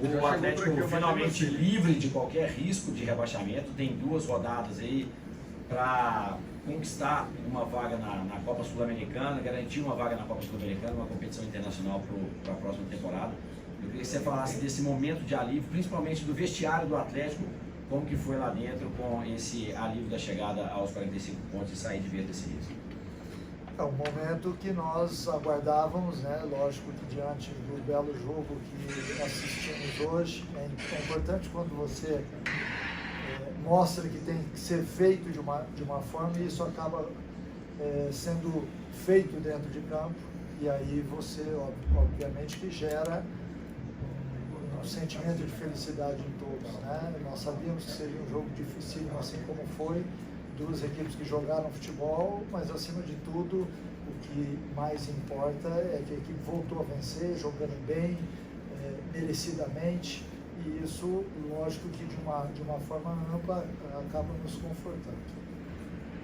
O Atlético finalmente livre de qualquer risco de rebaixamento, tem 2 rodadas aí para conquistar uma vaga na Copa Sul-Americana, garantir uma vaga na Copa Sul-Americana, uma competição internacional para a próxima temporada. Eu queria que você falasse desse momento de alívio, principalmente do vestiário do Atlético, como que foi lá dentro com esse alívio da chegada aos 45 pontos e sair de vez desse risco. É um momento que nós aguardávamos, né? Lógico que diante do belo jogo que assistimos hoje, é importante quando você mostra que tem que ser feito de uma forma e isso acaba sendo feito dentro de campo e aí você, obviamente, que gera um sentimento de felicidade em todos, né? Nós sabíamos que seria um jogo difícil, assim como foi, 2 equipes que jogaram futebol, mas acima de tudo, o que mais importa é que a equipe voltou a vencer, jogando bem, merecidamente, e isso, lógico que de uma forma ampla, acaba nos confortando.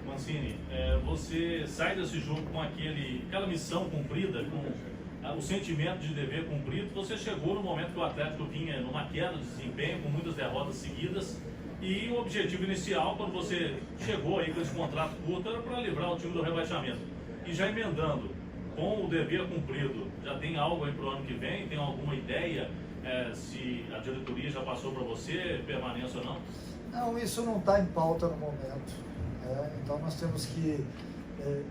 Mancini, você sai desse jogo com aquela missão cumprida, com o sentimento de dever cumprido. Você chegou no momento que o Atlético vinha numa queda de desempenho, com muitas derrotas seguidas, e o objetivo inicial, quando você chegou aí com esse contrato curto, era para livrar o time do rebaixamento. E já emendando, com o dever cumprido, já tem algo aí para o ano que vem? Tem alguma ideia se a diretoria já passou para você, permanência ou não? Não, isso não está em pauta no momento. Então nós temos que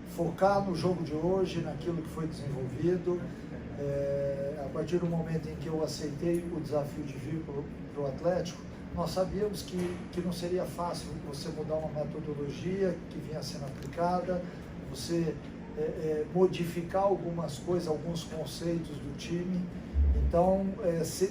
focar no jogo de hoje, naquilo que foi desenvolvido. A partir do momento em que eu aceitei o desafio de vir para o Atlético, nós sabíamos que não seria fácil você mudar uma metodologia que vinha sendo aplicada, você modificar algumas coisas, alguns conceitos do time. Então,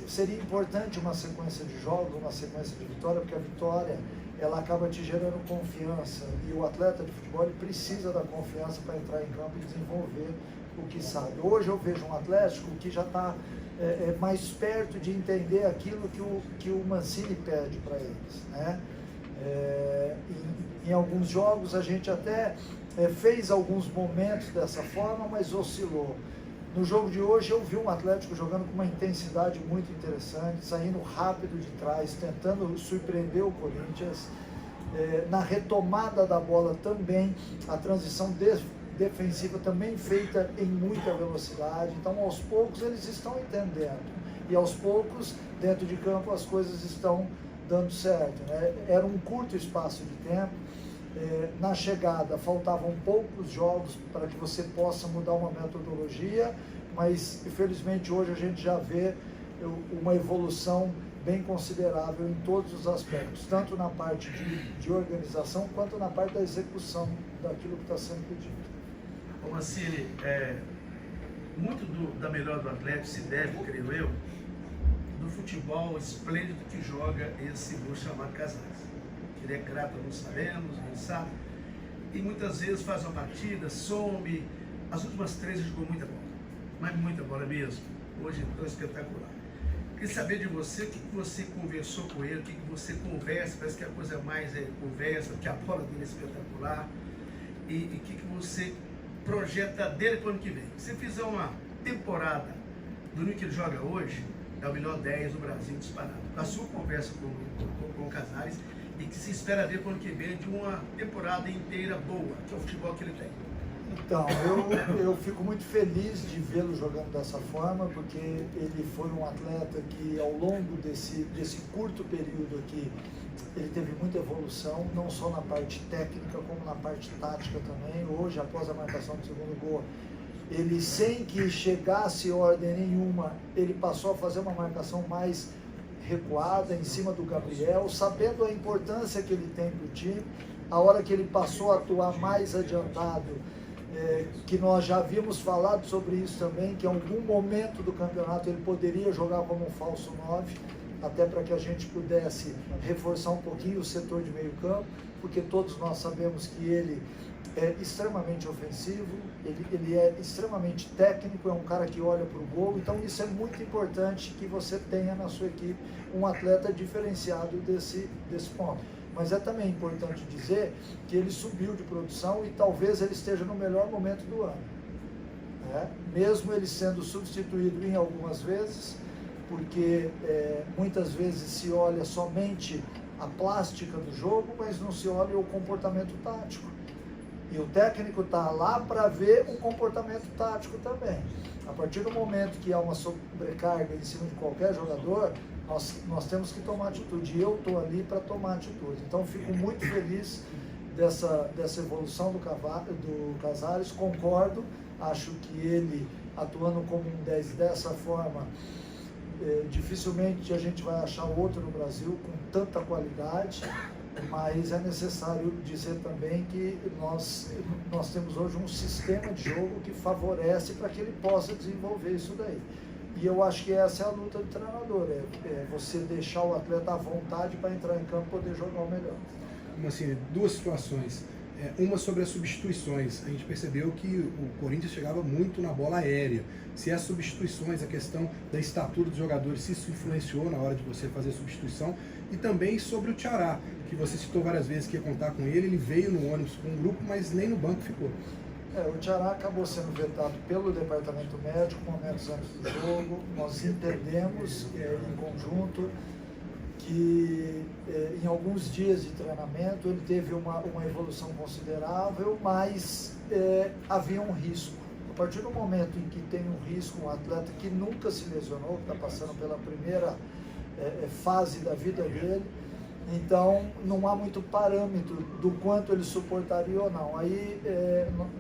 seria importante uma sequência de jogos, uma sequência de vitória, porque a vitória ela acaba te gerando confiança e o atleta de futebol ele precisa da confiança para entrar em campo e desenvolver o que sabe. Hoje eu vejo um Atlético que já está mais perto de entender aquilo que o Mancini pede para eles, né? Em alguns jogos a gente até fez alguns momentos dessa forma, mas oscilou. No jogo de hoje eu vi um Atlético jogando com uma intensidade muito interessante, saindo rápido de trás, tentando surpreender o Corinthians. Na retomada da bola também, a transição defensiva também feita em muita velocidade. Então aos poucos eles estão entendendo e aos poucos dentro de campo as coisas estão dando certo, né? Era um curto espaço de tempo. Na chegada faltavam poucos jogos para que você possa mudar uma metodologia, mas infelizmente hoje a gente já vê uma evolução bem considerável em todos os aspectos, tanto na parte de organização quanto na parte da execução daquilo que está sendo pedido. Ô Mancini, muito da melhor do Atlético se deve, creio eu, do futebol esplêndido que joga esse moço chamado Casares. Ele é grato, nós sabemos, a gente sabe, e muitas vezes faz uma partida, some. As últimas 3 ele jogou muita bola, mas muita bola mesmo. Hoje é espetacular. Queria saber de você, o que você conversou com ele, o que você conversa, parece que a coisa mais conversa, porque a bola dele é espetacular, e o que você projeta dele para o ano que vem. Se fizer uma temporada do nível que ele joga hoje, é o melhor 10 do Brasil disparado. A sua conversa com o Casares, e que se espera ver para o ano que vem de uma temporada inteira boa, que é o futebol que ele tem. Então, eu fico muito feliz de vê-lo jogando dessa forma, porque ele foi um atleta que ao longo desse curto período aqui, ele teve muita evolução, não só na parte técnica, como na parte tática também. Hoje, após a marcação do segundo gol, ele sem que chegasse ordem nenhuma, ele passou a fazer uma marcação mais recuada em cima do Gabriel, sabendo a importância que ele tem para o time. A hora que ele passou a atuar mais adiantado, que nós já havíamos falado sobre isso também, que em algum momento do campeonato ele poderia jogar como um falso 9, até para que a gente pudesse reforçar um pouquinho o setor de meio campo, porque todos nós sabemos que ele é extremamente ofensivo, ele é extremamente técnico, é um cara que olha para o gol, então isso é muito importante que você tenha na sua equipe um atleta diferenciado desse ponto. Mas é também importante dizer que ele subiu de produção e talvez ele esteja no melhor momento do ano. Mesmo ele sendo substituído em algumas vezes, porque muitas vezes se olha somente a plástica do jogo, mas não se olha o comportamento tático. E o técnico está lá para ver o comportamento tático também. A partir do momento que há uma sobrecarga em cima de qualquer jogador, nós temos que tomar atitude. E eu estou ali para tomar atitude. Então, fico muito feliz dessa evolução do Casares. Concordo, acho que ele, atuando como um 10 dessa forma, dificilmente a gente vai achar outro no Brasil com tanta qualidade, mas é necessário dizer também que nós temos hoje um sistema de jogo que favorece para que ele possa desenvolver isso daí. E eu acho que essa é a luta do treinador, é você deixar o atleta à vontade para entrar em campo e poder jogar o melhor. Assim, duas situações. Uma sobre as substituições. A gente percebeu que o Corinthians chegava muito na bola aérea. Se as substituições, a questão da estatura dos jogadores, se isso influenciou na hora de você fazer a substituição. E também sobre o Ceará, que você citou várias vezes que ia contar com ele veio no ônibus com um grupo, mas nem no banco ficou. O Ceará acabou sendo vetado pelo departamento médico momentos antes do jogo. Nós entendemos em conjunto que em alguns dias de treinamento ele teve uma evolução considerável, mas havia um risco. A partir do momento em que tem um risco, um atleta que nunca se lesionou, que está passando pela primeira fase da vida dele, então não há muito parâmetro do quanto ele suportaria ou não. Aí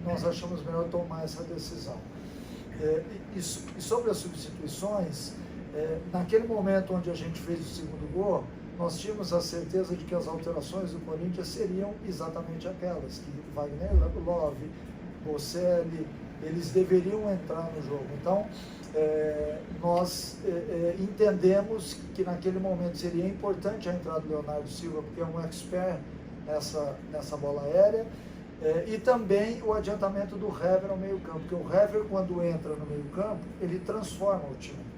nós achamos melhor tomar essa decisão. E sobre as substituições, naquele momento onde a gente fez o segundo gol, nós tínhamos a certeza de que as alterações do Corinthians seriam exatamente aquelas, que Wagner Love, Bocelli, eles deveriam entrar no jogo. Então, nós entendemos que naquele momento seria importante a entrada do Leonardo Silva, porque é um expert nessa bola aérea, e também o adiantamento do Hever ao meio campo, porque o Hever, quando entra no meio campo, ele transforma o time.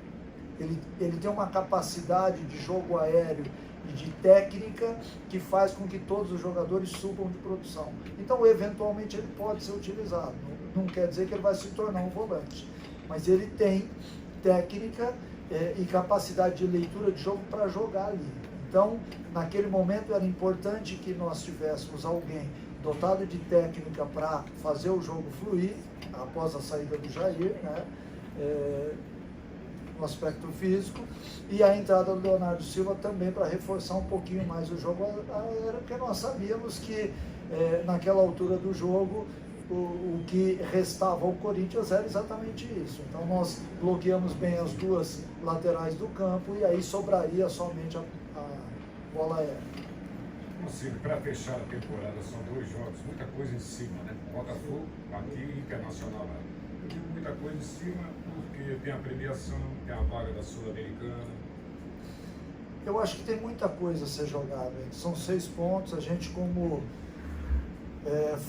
Ele tem uma capacidade de jogo aéreo e de técnica que faz com que todos os jogadores subam de produção. Então, eventualmente, ele pode ser utilizado. Não quer dizer que ele vai se tornar um volante, mas ele tem técnica e capacidade de leitura de jogo para jogar ali. Então, naquele momento, era importante que nós tivéssemos alguém dotado de técnica para fazer o jogo fluir, após a saída do Jair, né? No aspecto físico, e a entrada do Leonardo Silva também para reforçar um pouquinho mais o jogo aéreo, porque nós sabíamos que naquela altura do jogo o que restava ao Corinthians era exatamente isso. Então nós bloqueamos bem as duas laterais do campo e aí sobraria somente a bola aérea. Para fechar a temporada são 2 jogos, muita coisa em cima, né? Botafogo aqui e Internacional lá. Eu digo muita coisa em cima porque tem a premiação, tem a vaga da Sul-Americana. Eu acho que tem muita coisa a ser jogada. São 6 pontos. A gente, como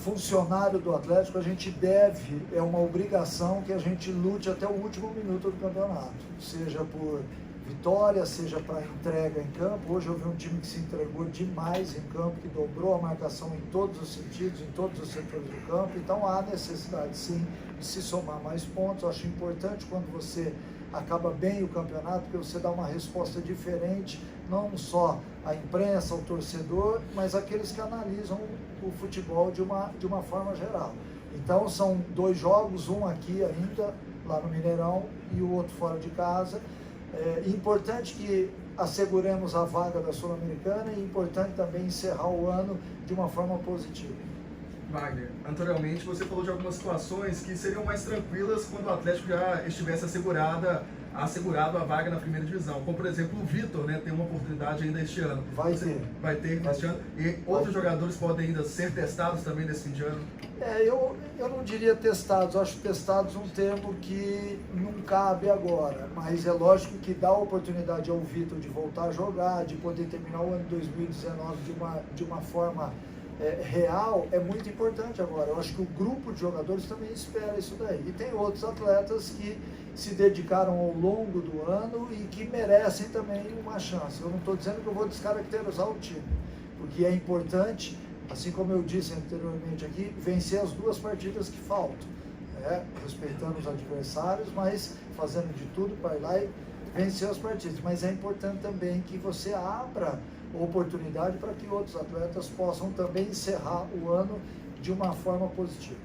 funcionário do Atlético, a gente deve, é uma obrigação que a gente lute até o último minuto do campeonato. Seja por vitória, seja para entrega em campo. Hoje eu vi um time que se entregou demais em campo, que dobrou a marcação em todos os sentidos, em todos os setores do campo. Então há necessidade sim de se somar mais pontos. Eu acho importante quando você acaba bem o campeonato, porque você dá uma resposta diferente, não só à imprensa, ao torcedor, mas àqueles que analisam o futebol de uma forma geral. Então são 2 jogos, um aqui ainda, lá no Mineirão, e o outro fora de casa. Importante que asseguremos a vaga da Sul-Americana e importante também encerrar o ano de uma forma positiva. Wagner, anteriormente você falou de algumas situações que seriam mais tranquilas quando o Atlético já estivesse assegurado a vaga na primeira divisão. Como, por exemplo, o Vitor, né, tem uma oportunidade ainda este ano. Vai ter este ano. E outros jogadores podem ainda ser testados também nesse fim de ano? Eu não diria testados, acho testados um termo que não cabe agora, mas é lógico que dá a oportunidade ao Vitor de voltar a jogar, de poder terminar o ano de 2019 de uma forma real, é muito importante agora. Eu acho que o grupo de jogadores também espera isso daí. E tem outros atletas que se dedicaram ao longo do ano e que merecem também uma chance. Eu não estou dizendo que eu vou descaracterizar o time, porque é importante, assim como eu disse anteriormente aqui, vencer as 2 partidas que faltam, respeitando os adversários, mas fazendo de tudo para ir lá e vencer os partidos, mas é importante também que você abra oportunidade para que outros atletas possam também encerrar o ano de uma forma positiva.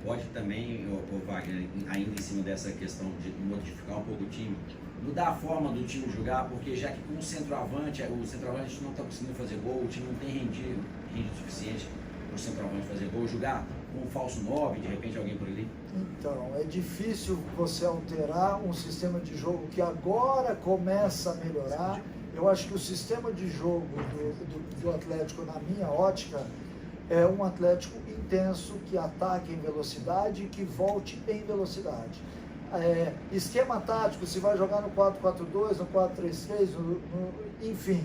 Pode também, Wagner, ainda em cima dessa questão de modificar um pouco o time, mudar a forma do time jogar, porque já que com o centroavante não está conseguindo fazer gol, o time não tem rendido o suficiente para o centroavante fazer gol, jogar com um falso 9, de repente alguém por ali. Então, é difícil você alterar um sistema de jogo que agora começa a melhorar. Eu acho que o sistema de jogo do Atlético, na minha ótica, é um Atlético intenso, que ataque em velocidade e que volte em velocidade. Esquema tático, se vai jogar no 4-4-2, no 4-3-3, enfim,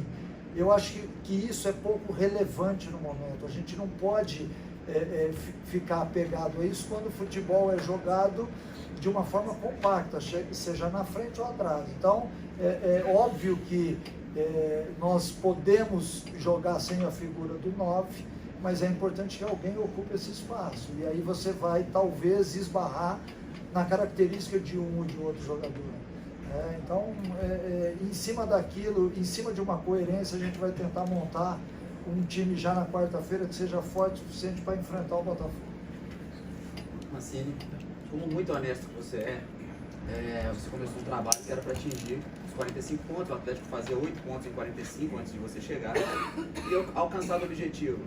eu acho que isso é pouco relevante no momento. A gente não pode ficar apegado a isso quando o futebol é jogado de uma forma compacta, seja na frente ou atrás. Então, é óbvio que nós podemos jogar sem a figura do 9, mas é importante que alguém ocupe esse espaço. E aí você vai, talvez, esbarrar na característica de um ou de outro jogador. Então, em cima daquilo, em cima de uma coerência, a gente vai tentar montar um time já na quarta-feira que seja forte o suficiente para enfrentar o Botafogo. Mancini, como muito honesto que você você começou um trabalho que era para atingir os 45 pontos, o Atlético fazia 8 pontos em 45 antes de você chegar e alcançar o objetivo.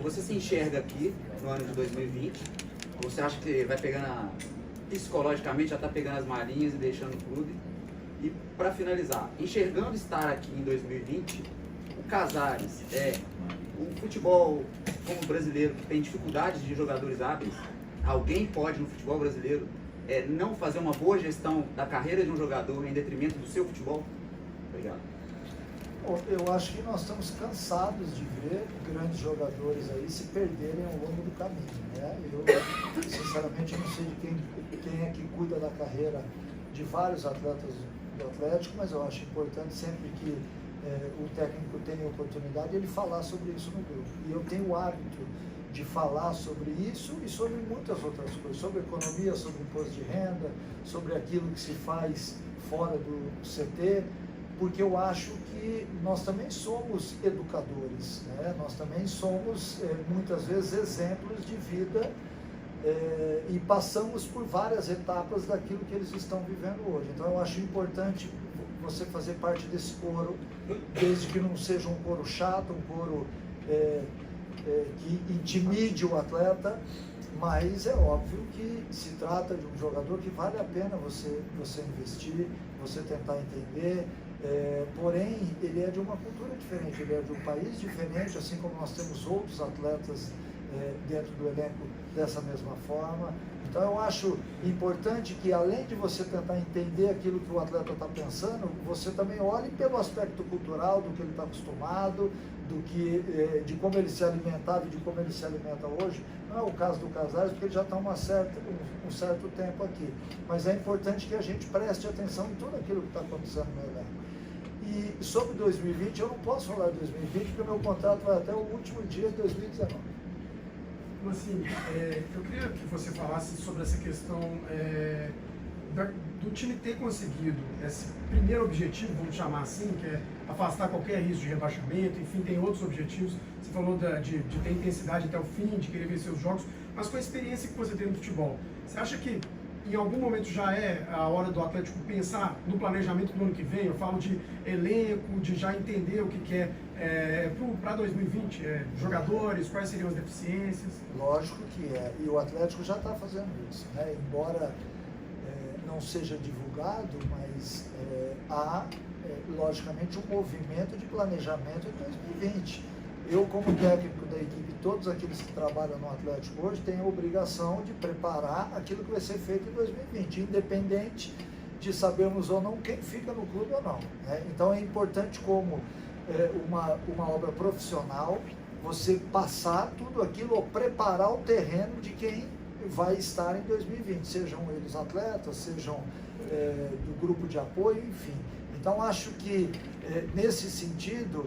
Você se enxerga aqui no ano de 2020, você acha que vai pegando, psicologicamente já está pegando as malinhas e deixando o clube? E para finalizar, enxergando estar aqui em 2020, o Casares, o futebol como brasileiro que tem dificuldades de jogadores hábeis, alguém pode no futebol brasileiro não fazer uma boa gestão da carreira de um jogador em detrimento do seu futebol? Obrigado. Bom, eu acho que nós estamos cansados de ver grandes jogadores aí se perderem ao longo do caminho, né? Eu, sinceramente, não sei de quem é que cuida da carreira de vários atletas do Atlético, mas eu acho importante sempre que o técnico tenha oportunidade ele falar sobre isso no grupo. E eu tenho o hábito de falar sobre isso e sobre muitas outras coisas, sobre economia, sobre imposto de renda, sobre aquilo que se faz fora do CT, porque eu acho que nós também somos educadores, né? Nós também somos, muitas vezes, exemplos de vida e passamos por várias etapas daquilo que eles estão vivendo hoje. Então eu acho importante você fazer parte desse coro, desde que não seja um coro chato, um coro que intimide o atleta, mas é óbvio que se trata de um jogador que vale a pena você investir, você tentar entender, porém ele é de uma cultura diferente, ele é de um país diferente, assim como nós temos outros atletas dentro do elenco dessa mesma forma. Então eu acho importante que, além de você tentar entender aquilo que o atleta está pensando, você também olhe pelo aspecto cultural, do que ele está acostumado, de como ele se alimentava e de como ele se alimenta hoje. Não é o caso do Casares, porque ele já está um certo tempo aqui. Mas é importante que a gente preste atenção em tudo aquilo que está acontecendo no elenco. E sobre 2020, eu não posso falar de 2020, porque o meu contrato vai até o último dia de 2019. Assim, eu queria que você falasse sobre essa questão do time ter conseguido esse primeiro objetivo, vamos chamar assim, que é afastar qualquer risco de rebaixamento, enfim, tem outros objetivos. Você falou de ter intensidade até o fim, de querer vencer os jogos, mas com a experiência que você tem no futebol, você acha que em algum momento já é a hora do Atlético pensar no planejamento do ano que vem? Eu falo de elenco, de já entender o que quer para 2020, jogadores, quais seriam as deficiências? Lógico que é, e o Atlético já está fazendo isso, né? Embora não seja divulgado, mas há, logicamente, um movimento de planejamento em 2020. Eu, como técnico da equipe, todos aqueles que trabalham no Atlético hoje têm a obrigação de preparar aquilo que vai ser feito em 2020, independente de sabermos ou não quem fica no clube ou não, né? Então é importante, como uma obra profissional, você passar tudo aquilo ou preparar o terreno de quem vai estar em 2020, sejam eles atletas, sejam do grupo de apoio, enfim. Então acho que nesse sentido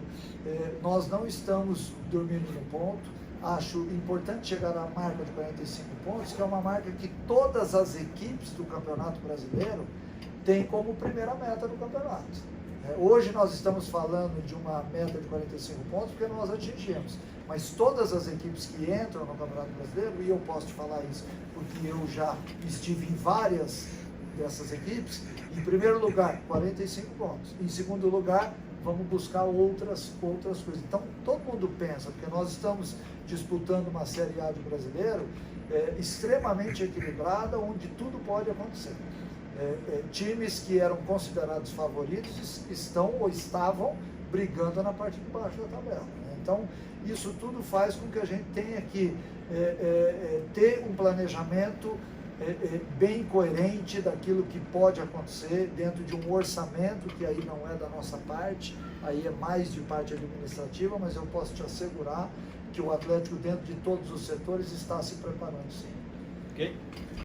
nós não estamos dormindo no ponto. Acho importante chegar à marca de 45 pontos, que é uma marca que todas as equipes do Campeonato Brasileiro tem como primeira meta no campeonato. Hoje nós estamos falando de uma meta de 45 pontos porque nós atingimos, mas todas as equipes que entram no Campeonato Brasileiro, e eu posso te falar isso porque eu já estive em várias dessas equipes, em primeiro lugar, 45 pontos. Em segundo lugar, vamos buscar outras coisas. Então, todo mundo pensa, porque nós estamos disputando uma Série A de brasileiro extremamente equilibrada, onde tudo pode acontecer. Times que eram considerados favoritos estão ou estavam brigando na parte de baixo da tabela. Né? Então, isso tudo faz com que a gente tenha que ter um planejamento bem coerente daquilo que pode acontecer dentro de um orçamento, que aí não é da nossa parte, aí é mais de parte administrativa, mas eu posso te assegurar que o Atlético, dentro de todos os setores, está se preparando sim. Ok?